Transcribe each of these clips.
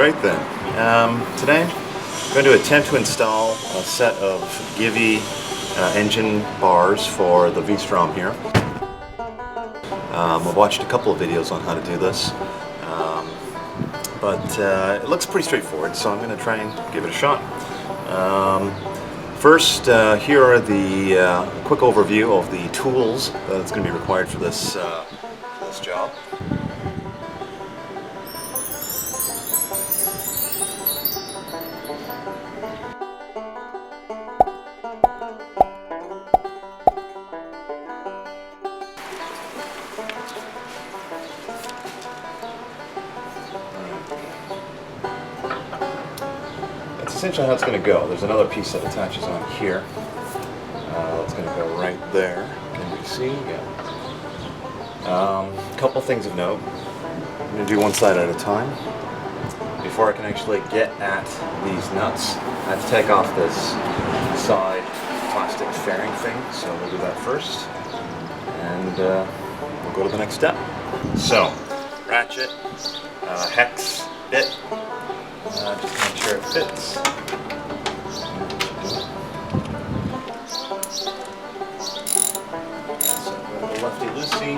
Alright then, today I'm going to attempt to install a set of Givi engine bars for the V-Strom here. I've watched a couple of videos on how to do this, but it looks pretty straightforward, so I'm going to try and give it a shot. First, here are the quick overview of the tools that's going to be required for this job. That's essentially how it's going to go. There's another piece that attaches on here. It's going to go right there. Can we see? Yeah. Couple things of note. I'm going to do one side at a time. Before I can actually get at these nuts, I have to take off this side plastic fairing thing. So we'll do that first, and we'll go to the next step. So, ratchet, hex bit. Just make sure it fits. So go to the lefty-loosey.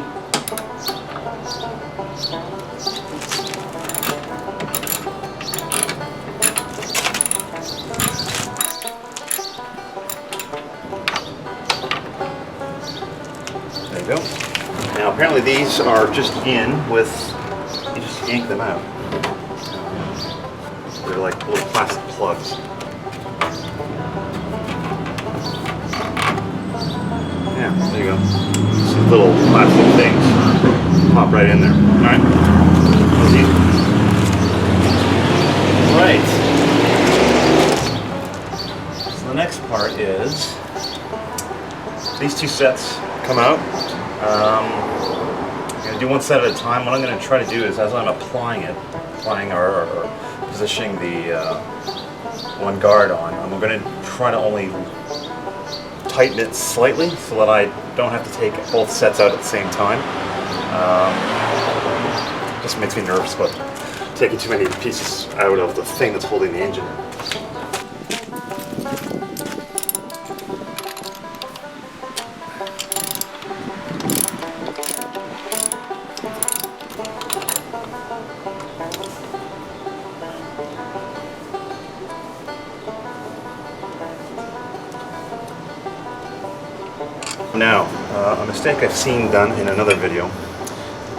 There you go. Now apparently these are just in with, you just yank them out. They're like little plastic plugs. Yeah, there you go. Some little plastic things pop right in there. Alright. That's easy. Alright. So the next part is these two sets come out. I'm going to do one set at a time. What I'm going to try to do is, as I'm applying or positioning the one guard on, I'm going to try to only tighten it slightly so that I don't have to take both sets out at the same time. Just makes me nervous about taking too many pieces out of the thing that's holding the engine. Now, a mistake I've seen done in another video.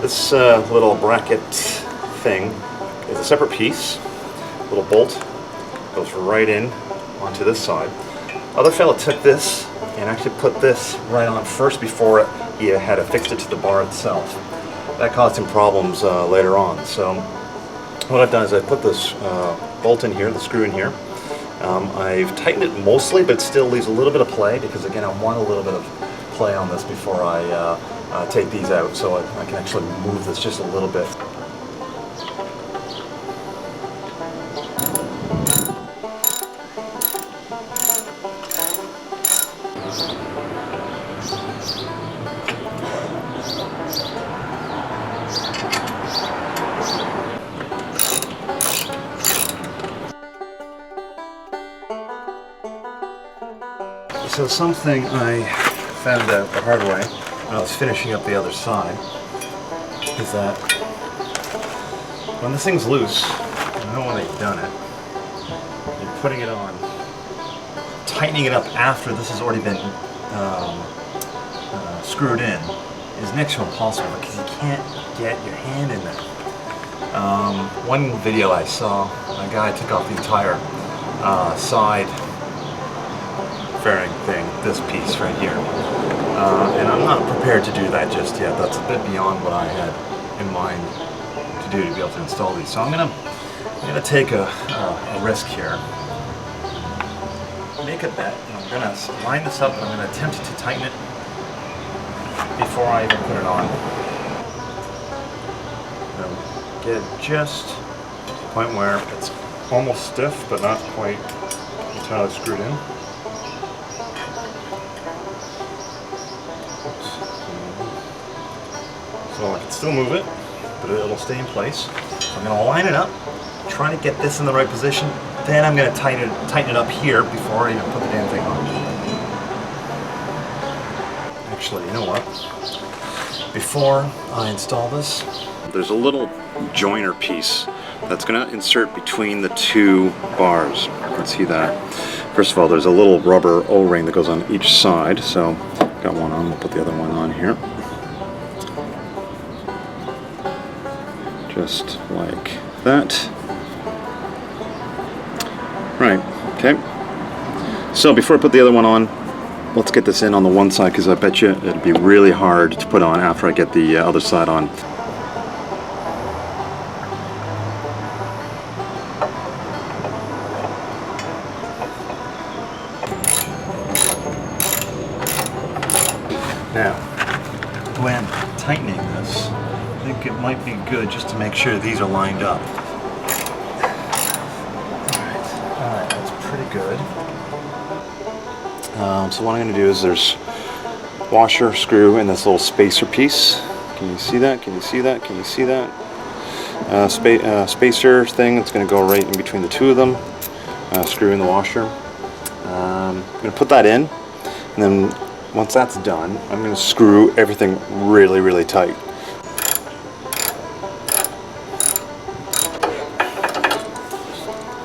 This little bracket thing is a separate piece. Little bolt goes right in onto this side. Other fella took this and actually put this right on first before he had affixed it to the bar itself. That caused him problems later on. So what I've done is I put this bolt in here, the screw in here. I've tightened it mostly, but it still leaves a little bit of play because, again, I want a little bit of play on this before I take these out, so I can actually move this just a little bit. So something I found out the hard way when I was finishing up the other side is that when this thing's loose, I don't know when they've done it, you're putting it on, tightening it up after this has already been screwed in is next to impossible because you can't get your hand in there. One video I saw, a guy took off the entire side fairing thing, this piece right here. And I'm not prepared to do that just yet. That's a bit beyond what I had in mind to do to be able to install these. So I'm gonna take a risk here. Make a bet, and I'm gonna line this up and I'm gonna attempt to tighten it before I even put it on. Get it just to the point where it's almost stiff, but not quite entirely screwed in. So I can still move it, but it'll stay in place. So I'm going to line it up, trying to get this in the right position. Then I'm going to tighten it up here before I even put the damn thing on. Actually, you know what? Before I install this, there's a little joiner piece that's going to insert between the two bars. You can see that. First of all, there's a little rubber O-ring that goes on each side. So, got one on, we'll put the other one on here. Just like that. Right, okay. So before I put the other one on, let's get this in on the one side, because I bet you it'll be really hard to put on after I get the other side on. Now, when tightening this, I think it might be good just to make sure these are lined up. Alright, that's pretty good. So what I'm going to do is there's washer, screw, and this little spacer piece. Can you see that? Can you see that? Can you see that? Spacer thing that's going to go right in between the two of them. Screw in the washer. I'm going to put that in, and then once that's done, I'm going to screw everything really, really tight.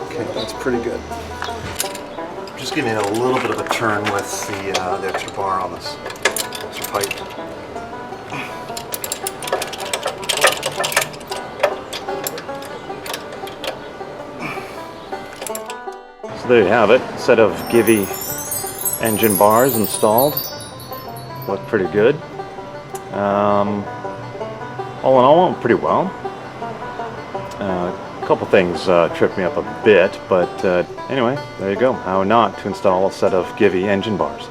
Okay, that's pretty good. Just giving it a little bit of a turn with the extra bar on this extra pipe. So there you have it, a set of Givi engine bars installed. Look pretty good. All in all, went pretty well. A couple things tripped me up a bit, but anyway, there you go. How not to install a set of Givi engine bars.